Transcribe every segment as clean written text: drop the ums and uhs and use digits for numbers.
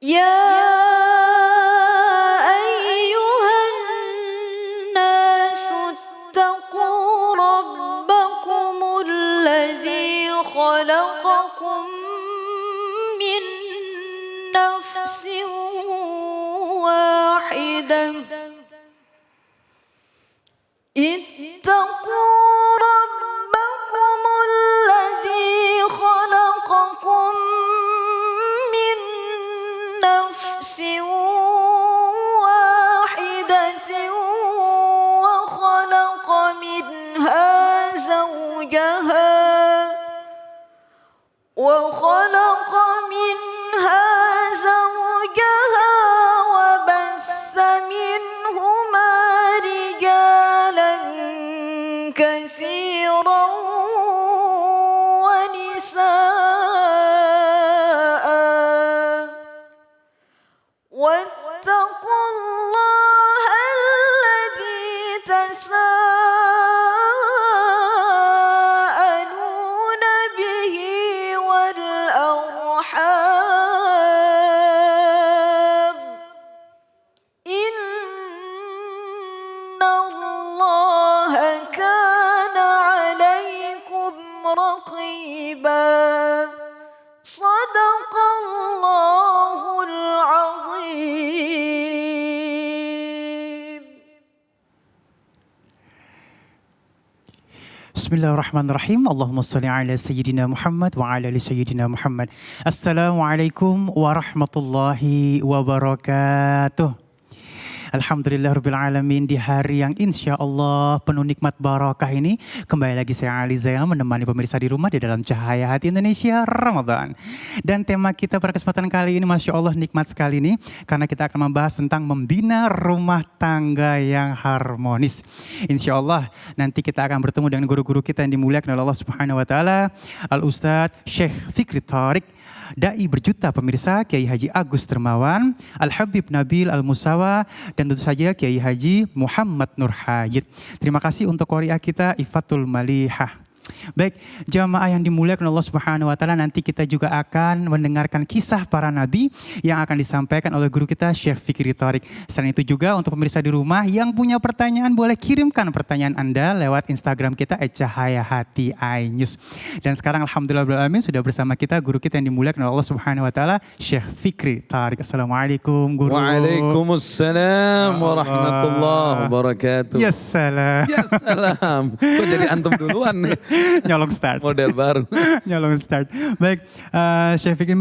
يا أيها الناس اتقوا ربكم الذي خلقكم من نفس واحدة اتقوا ربكم الذي خلقكم من نفس واحدة وخلق منها زوجها وبث منهما رجالا كثيرا ونساء واتقوا الله الذي تساءلون به والأرحام إن الله كان عليكم رقيبا صدق الله العظيم. Bismillahirrahmanirrahim. Allahumma salli ala Sayyidina Muhammad wa ala ali Sayyidina Muhammad. Assalamualaikum warahmatullahi wabarakatuh. Alhamdulillahirrabbilalamin, di hari yang insya Allah penuh nikmat barakah ini, kembali lagi saya Ali Zainal menemani pemirsa di rumah di dalam Cahaya Hati Indonesia Ramadan. Dan tema kita pada kesempatan kali ini Masya Allah nikmat sekali nih, karena kita akan membahas tentang membina rumah tangga yang harmonis. Insya Allah nanti kita akan bertemu dengan guru-guru kita yang dimuliakan oleh Allah Subhanahu Wa Taala, Al-Ustadz Syekh Fikri Thariq, Dai berjuta pemirsa, Kiai Haji Agus Dermawan, Al-Habib Nabil Al-Musawa, dan tentu saja Kiai Haji Muhammad Nur Hayid. Terima kasih untuk qari'ah kita Ifatul Malihah. Baik, jamaah yang dimuliakan Allah Subhanahu Wa Taala, nanti kita juga akan mendengarkan kisah para nabi yang akan disampaikan oleh guru kita Syekh Fikri Thariq. Selain itu juga untuk pemirsa di rumah yang punya pertanyaan, boleh kirimkan pertanyaan Anda lewat Instagram kita @cahayahati_news. Dan sekarang alhamdulillahirrahmanirrahim sudah bersama kita guru kita yang dimuliakan oleh Allah Subhanahu Wa Taala, Syekh Fikri Thariq. Assalamualaikum guru. Waalaikumsalam warahmatullahi wabarakatuh. Ya salam. Ya salam. Kok jadi antum duluan nih? Nyolong start. Model baru. Nyolong start. Baik, Syekh Fikri,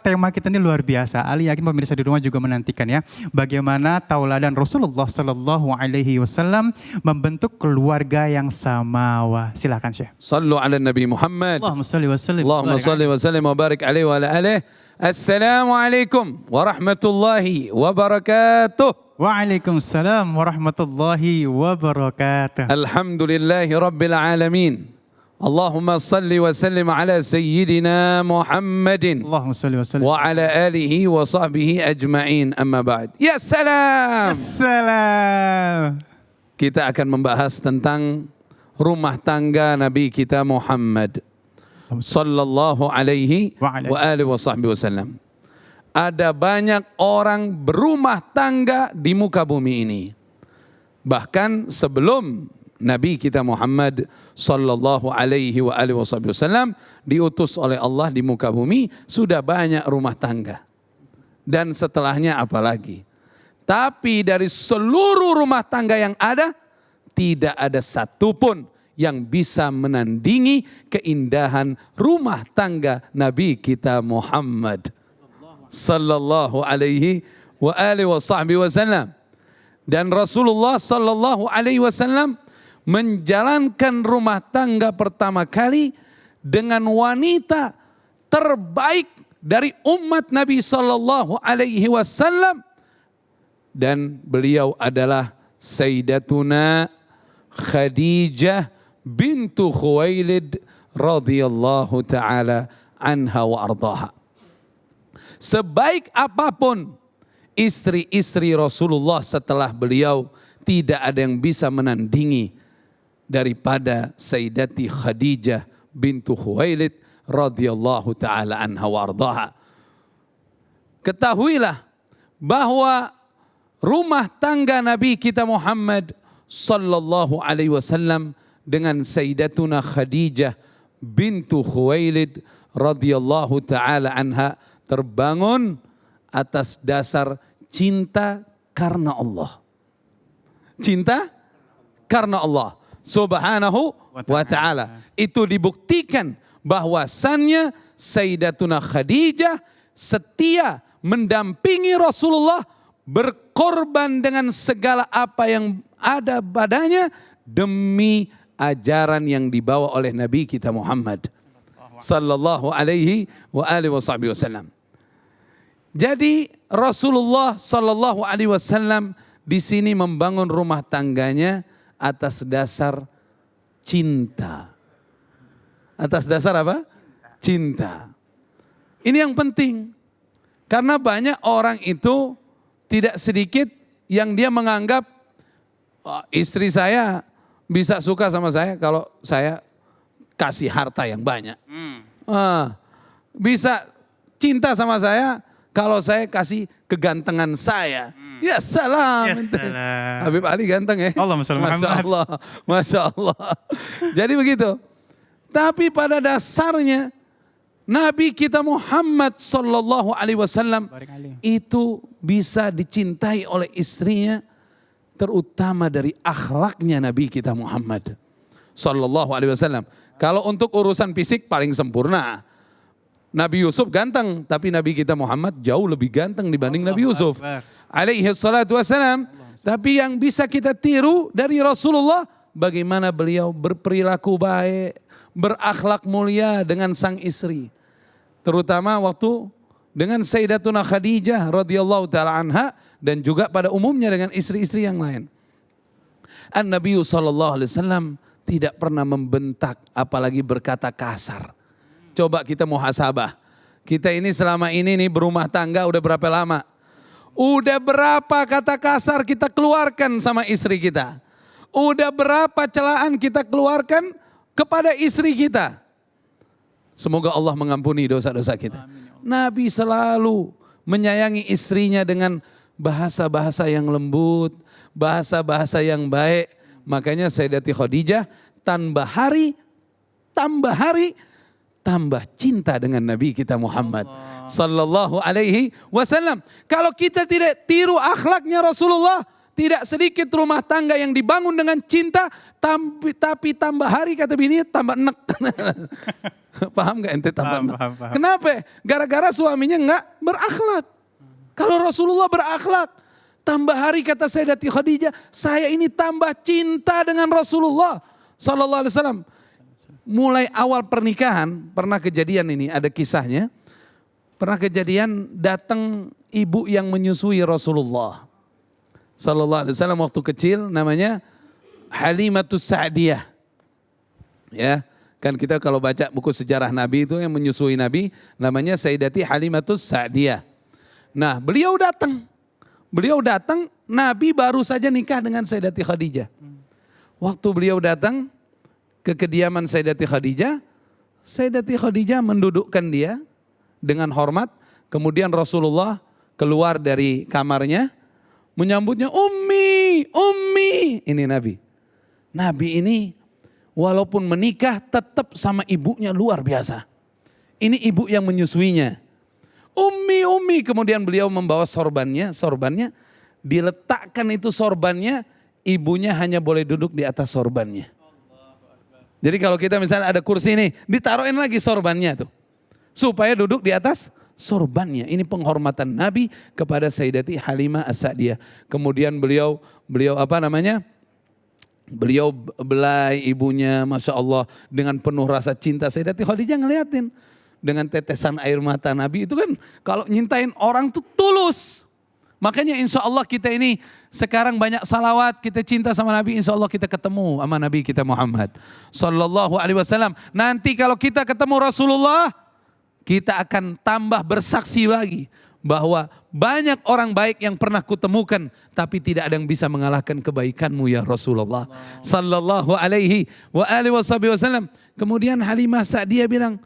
tema kita ini luar biasa. Ali yakin pemirsa di rumah juga menantikan ya. Bagaimana tauladan Rasulullah Sallallahu Alaihi Wasallam membentuk keluarga yang samawa. Silakan Syekh. Sallu ala Nabi Muhammad. Allahumma salli wa sallim. Allahumma salli wa sallim wa barik alaihi wa ala alihi. Assalamualaikum warahmatullahi wabarakatuh. Waalaikumsalam warahmatullahi wabarakatuh. Alhamdulillahi rabbil alamin. Allahumma salli wa sallim ala Sayyidina Muhammadin Allahumma salli wa sallim. wa ala alihi wa sahbihi ajma'in, amma ba'd. Ya salam. Assalam. Kita akan membahas tentang rumah tangga Nabi kita Muhammad sallallahu alaihi wa alihi wa sahbihi wasallam. Ada banyak orang berumah tangga di muka bumi ini. Bahkan sebelum Nabi kita Muhammad sallallahu alaihi wa alihi wasallam diutus oleh Allah di muka bumi, sudah banyak rumah tangga. Dan setelahnya apalagi. Tapi dari seluruh rumah tangga yang ada, tidak ada satupun yang bisa menandingi keindahan rumah tangga Nabi kita Muhammad sallallahu alaihi wa alihi wasallam. Dan Rasulullah sallallahu alaihi wasallam menjalankan rumah tangga pertama kali dengan wanita terbaik dari umat Nabi sallallahu alaihi wasallam, dan beliau adalah Sayyidatuna Khadijah bintu Khuwailid radhiyallahu taala anha wa ardaha. Sebaik apapun istri-istri Rasulullah setelah beliau, tidak ada yang bisa menandingi daripada Sayyidati Khadijah bintu Khuwailid radhiyallahu taala anha wa ardaha. ketahuilah bahwa rumah tangga Nabi kita Muhammad sallallahu alaihi wasallam dengan Sayyidatuna Khadijah bintu Khuwailid radhiyallahu taala anha terbangun atas dasar cinta karena Allah. Cinta karena Allah subhanahu wa ta'ala. Itu dibuktikan bahwasannya Sayyidatuna Khadijah setia mendampingi Rasulullah, berkorban dengan segala apa yang ada padanya demi ajaran yang dibawa oleh Nabi kita Muhammad sallallahu alaihi wa alihi wasallam. Jadi Rasulullah sallallahu alaihi wasallam di sini membangun rumah tangganya atas dasar cinta. Atas dasar apa? Cinta. Ini yang penting. Karena banyak orang itu tidak sedikit yang dia menganggap istri saya bisa suka sama saya kalau saya kasih harta yang banyak. Bisa cinta sama saya kalau saya kasih kegantengan saya. Ya salam. Ya salam. Habib Ali ganteng ya. Masya Allah. Masya Allah. Jadi begitu. Tapi pada dasarnya Nabi kita Muhammad sallallahu alaihi wasallam itu bisa dicintai oleh istrinya terutama dari akhlaknya Nabi kita Muhammad sallallahu alaihi wasallam. Kalau untuk urusan fisik paling sempurna. Nabi Yusuf ganteng, tapi Nabi kita Muhammad jauh lebih ganteng dibanding Nabi Yusuf alaihi salatu wasallam. Tapi yang bisa kita tiru dari Rasulullah bagaimana beliau berperilaku baik, berakhlak mulia dengan sang istri. Terutama waktu dengan Sayyidatuna Khadijah radhiyallahu taala anha dan juga pada umumnya dengan istri-istri yang lain. An-Nabi sallallahu alaihi wasallam tidak pernah membentak apalagi berkata kasar. Coba kita muhasabah. Kita ini selama ini nih berumah tangga udah berapa lama? Udah berapa kata kasar kita keluarkan sama istri kita? Udah berapa celaan kita keluarkan kepada istri kita? Semoga Allah mengampuni dosa-dosa kita. Nabi selalu menyayangi istrinya dengan bahasa-bahasa yang lembut, bahasa-bahasa yang baik. Makanya Sayyidati Khadijah tambah hari tambah cinta dengan Nabi kita Muhammad sallallahu alaihi wasallam. Kalau kita tidak tiru akhlaknya Rasulullah, tidak sedikit rumah tangga yang dibangun dengan cinta, tapi tambah hari kata bini tambah enek. Paham gak ente tambah enek? Paham. Kenapa? Gara-gara suaminya enggak berakhlak. Kalau Rasulullah berakhlak, tambah hari kata Sayyidati Khadijah, saya ini tambah cinta dengan Rasulullah sallallahu alaihi wasallam. Mulai awal pernikahan pernah kejadian ini, ada kisahnya. Pernah kejadian datang ibu yang menyusui Rasulullah sallallahu alaihi wasallam waktu kecil, namanya Halimatus Sa'diyah. Ya, kan kita kalau baca buku sejarah Nabi itu yang menyusui Nabi namanya Sayyidati Halimatus Sa'diyah. Nah, beliau datang, Nabi baru saja nikah dengan Sayyidati Khadijah. Waktu beliau datang ke kediaman Sayyidati Khadijah mendudukkan dia dengan hormat. Kemudian Rasulullah keluar dari kamarnya menyambutnya, Ummi. Ini Nabi. Nabi ini walaupun menikah tetap sama ibunya luar biasa. Ini ibu yang menyusuinya. Ummi. Kemudian beliau membawa sorbannya diletakkan itu sorbannya, ibunya hanya boleh duduk di atas sorbannya. Jadi kalau kita misalnya ada kursi ini, ditaruhin lagi sorbannya tuh. Supaya duduk di atas sorbannya. Ini penghormatan Nabi kepada Sayyidati Halimah As-Sa'diyah. Kemudian beliau belai ibunya, Masya Allah, dengan penuh rasa cinta. Sayyidati Khadijah ngeliatin dengan tetesan air mata Nabi itu kan kalau nyintain orang tuh tulus. Makanya insya Allah kita ini sekarang banyak salawat, kita cinta sama Nabi, insya Allah kita ketemu sama Nabi kita Muhammad sallallahu alaihi wasallam. Nanti kalau kita ketemu Rasulullah, kita akan tambah bersaksi lagi bahwa banyak orang baik yang pernah kutemukan, tapi tidak ada yang bisa mengalahkan kebaikanmu ya Rasulullah sallallahu alaihi wasallam. Kemudian Halimah Sa'diyah bilang,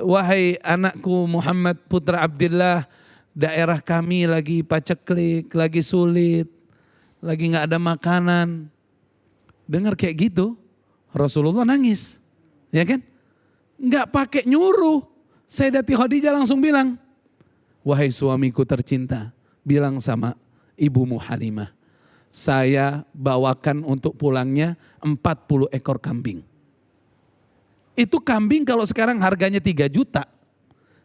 wahai anakku Muhammad putra Abdullah, daerah kami lagi paceklik, lagi sulit, lagi nggak ada makanan. Dengar kayak gitu, Rasulullah nangis, ya kan? Nggak pakai nyuruh. Sayyidatina Khadijah langsung bilang, wahai suamiku tercinta, bilang sama ibumu Halimah, saya bawakan untuk pulangnya 40 ekor kambing. Itu kambing kalau sekarang harganya 3 juta,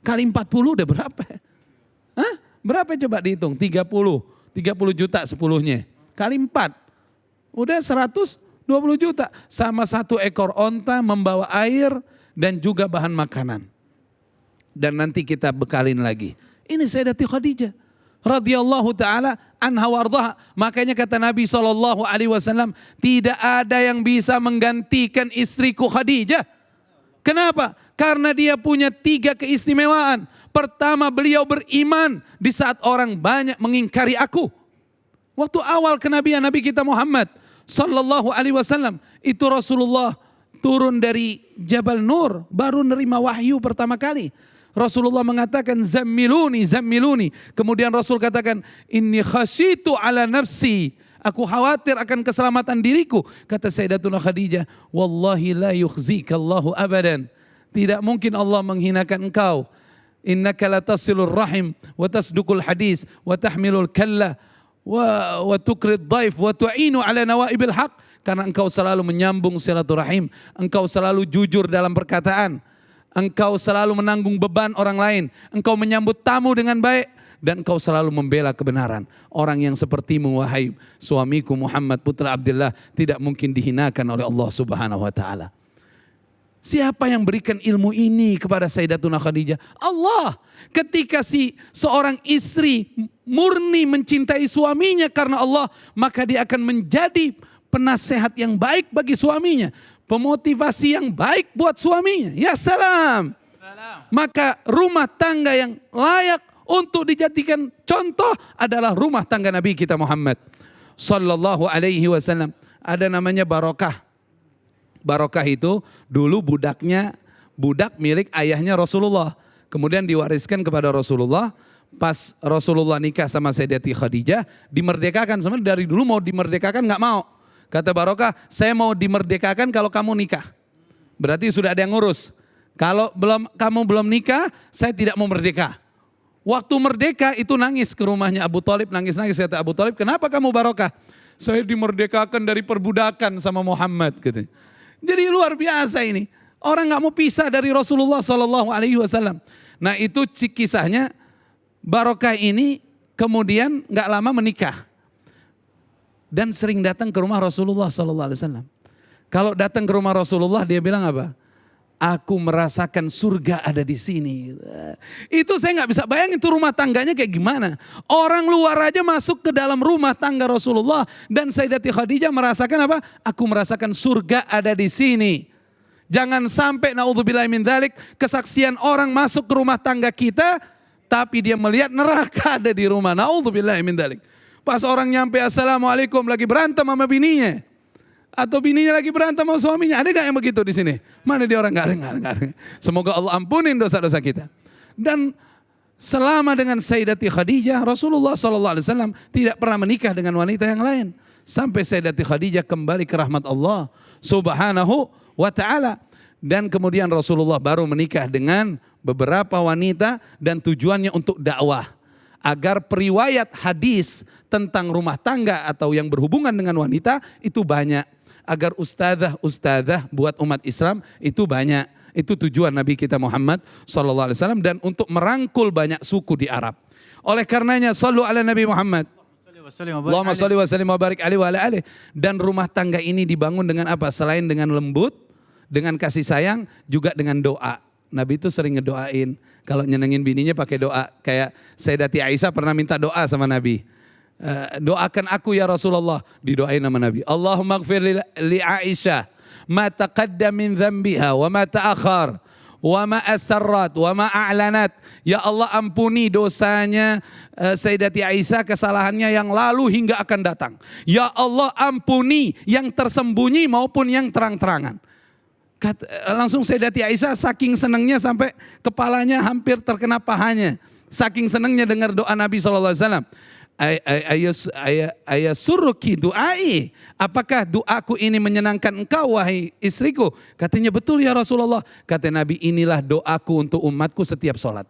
kali 40 udah berapa? Hah? Berapa coba dihitung? 30 juta 10-nya, kali 4, udah 120 juta. Sama 1 ekor onta membawa air dan juga bahan makanan. Dan nanti kita bekalin lagi. Ini Sayyidatina Khadijah radhiyallahu taala anha warḍaha. Makanya kata Nabi SAW, tidak ada yang bisa menggantikan istriku Khadijah. Kenapa? Karena dia punya 3 keistimewaan. Pertama, beliau beriman di saat orang banyak mengingkari aku. Waktu awal kenabian Nabi kita Muhammad sallallahu alaihi wasallam, itu Rasulullah turun dari Jabal Nur, baru nerima wahyu pertama kali. Rasulullah mengatakan zammiluni, zammiluni. Kemudian Rasul katakan inni khasyitu ala nafsi. Aku khawatir akan keselamatan diriku. Kata Sayyidatuna Khadijah, wallahi la yukhzikallahu abadan. Tidak mungkin Allah menghinakan engkau. Innaka la tasilur rahim wa tasdukul hadis wa tahmilul kallah wa tukrid dhaif wa tu'inu ala nawaibil haq. Karena engkau selalu menyambung silaturahim, engkau selalu jujur dalam perkataan, engkau selalu menanggung beban orang lain, engkau menyambut tamu dengan baik, dan engkau selalu membela kebenaran. Orang yang sepertimu wahai suamiku Muhammad putra Abdullah tidak mungkin dihinakan oleh Allah Subhanahu wa taala. Siapa yang berikan ilmu ini kepada Sayyidatuna Khadijah? Allah. Ketika seorang istri murni mencintai suaminya karena Allah, maka dia akan menjadi penasehat yang baik bagi suaminya, pemotivasi yang baik buat suaminya. Ya salam. Maka rumah tangga yang layak untuk dijadikan contoh adalah rumah tangga Nabi kita Muhammad sallallahu alaihi wasallam. Ada namanya Barokah. Barokah itu dulu budak milik ayahnya Rasulullah. Kemudian diwariskan kepada Rasulullah. Pas Rasulullah nikah sama Sayyidatina Khadijah, dimerdekakan. Sebenarnya dari dulu mau dimerdekakan nggak mau. Kata Barokah, saya mau dimerdekakan kalau kamu nikah. Berarti sudah ada yang ngurus. Kalau kamu belum nikah, saya tidak mau merdeka. Waktu merdeka itu nangis ke rumahnya Abu Thalib, nangis-nangis. Kata Abu Thalib, kenapa kamu Barokah? Saya dimerdekakan dari perbudakan sama Muhammad. Gitu. Jadi luar biasa ini. Orang nggak mau pisah dari Rasulullah Sallallahu Alaihi Wasallam. Nah itu kisahnya. Barokah ini kemudian nggak lama menikah. Dan sering datang ke rumah Rasulullah Sallallahu Alaihi Wasallam. Kalau datang ke rumah Rasulullah dia bilang apa? Aku merasakan surga ada di sini. Itu saya nggak bisa bayangin itu rumah tangganya kayak gimana. Orang luar aja masuk ke dalam rumah tangga Rasulullah dan Sayyidatina Khadijah merasakan apa? Aku merasakan surga ada di sini. Jangan sampai naudzubillahi min dzalik kesaksian orang masuk ke rumah tangga kita tapi dia melihat neraka ada di rumah. Naudzubillahi min dzalik. Pas orang nyampe assalamualaikum lagi berantem sama bininya. Atau bininya lagi berantem sama suaminya. Ada gak yang begitu di sini? Mana dia orang? Gak ada. Semoga Allah ampunin dosa-dosa kita. Dan selama dengan Sayyidatina Khadijah, Rasulullah SAW tidak pernah menikah dengan wanita yang lain. Sampai Sayyidatina Khadijah kembali ke rahmat Allah Subhanahu wa ta'ala. Dan kemudian Rasulullah baru menikah dengan beberapa wanita dan tujuannya untuk dakwah. Agar periwayat hadis tentang rumah tangga atau yang berhubungan dengan wanita itu banyak. Agar ustadzah buat umat Islam itu banyak. Itu tujuan Nabi kita Muhammad SAW dan untuk merangkul banyak suku di Arab. Oleh karenanya sallu ala Nabi Muhammad. Allahumma salli wa sallim wa barik alaihi wa ala alihi. Dan rumah tangga ini dibangun dengan apa? Selain dengan lembut, dengan kasih sayang, juga dengan doa. Nabi itu sering ngedoain. Kalau nyenengin bininya pakai doa. Kayak Sayyidatina Aisyah pernah minta doa sama Nabi. Doakan aku ya Rasulullah. Didoain sama Nabi. Allahumma gfir li Aisyah. Ma taqaddam min dhanbiha wa ma ta'akhar. Wa ma asarrat wa ma a'lanat. Ya Allah ampuni dosanya Sayyidatina Aisyah, kesalahannya yang lalu hingga akan datang. Ya Allah ampuni yang tersembunyi maupun yang terang-terangan. Langsung Sayyidatina Aisyah saking senangnya sampai kepalanya hampir terkena pahanya. Saking senangnya dengar doa Nabi SAW. Ayasuruki du'ai. Apakah doaku ini menyenangkan engkau wahai istriku? Katanya betul ya Rasulullah. Kata Nabi, inilah doaku untuk umatku setiap sholat.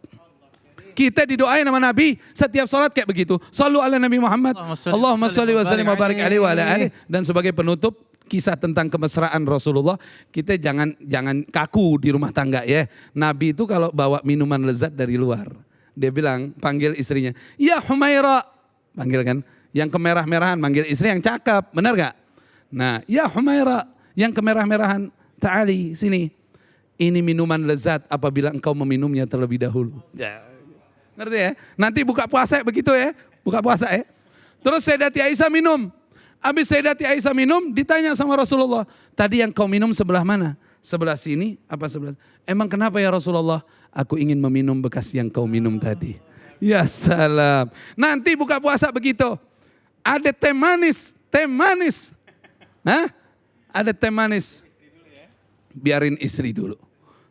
Kita didoain sama Nabi setiap sholat kayak begitu. Sallu ala Nabi Muhammad. Allahumma salli wa sallim wa barik alaihi wa ala alihi. Dan sebagai penutup kisah tentang kemesraan Rasulullah, kita jangan kaku di rumah tangga ya. Nabi itu kalau bawa minuman lezat dari luar, dia bilang, panggil istrinya, ya Humaira, panggil kan, yang kemerah-merahan, manggil istri yang cakep, benar gak? Nah, ya Humaira, yang kemerah-merahan, ta'ali sini, ini minuman lezat apabila engkau meminumnya terlebih dahulu. Ya. Ngerti ya? Nanti buka puasa begitu ya, buka puasa ya. Terus Sayyidatina Aisyah minum. Habis Sayyidatina Aisyah minum, ditanya sama Rasulullah, tadi yang kau minum sebelah mana? Sebelah sini apa sebelah? Emang kenapa ya Rasulullah? Aku ingin meminum bekas yang kau minum tadi. Ya salam. Nanti buka puasa begitu. Ada teh manis, teh manis. Hah? Ada teh manis. Biarin istri dulu.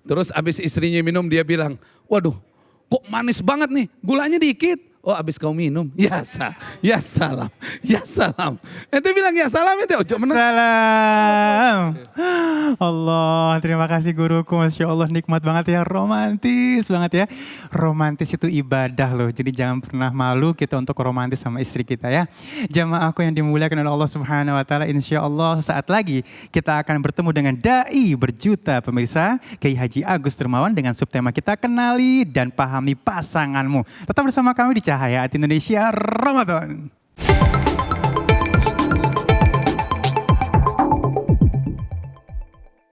Terus habis istrinya minum dia bilang, waduh, kok manis banget nih, gulanya dikit. Oh abis kau minum, ya salam, ya salam. Ente bilang ya salam itu, ojo menang. Salam. Allah, terima kasih guruku, Masya Allah nikmat banget ya, romantis banget ya. Romantis itu ibadah loh, jadi jangan pernah malu kita untuk romantis sama istri kita ya. Jamaah aku yang dimuliakan oleh Allah Subhanahu Wa Taala, insya Allah saat lagi kita akan bertemu dengan Dai berjuta pemirsa, Kiai Haji Agus Dermawan dengan subtema kita kenali dan pahami pasanganmu. Tetap bersama kami di Cahaya Hati Indonesia Ramadan.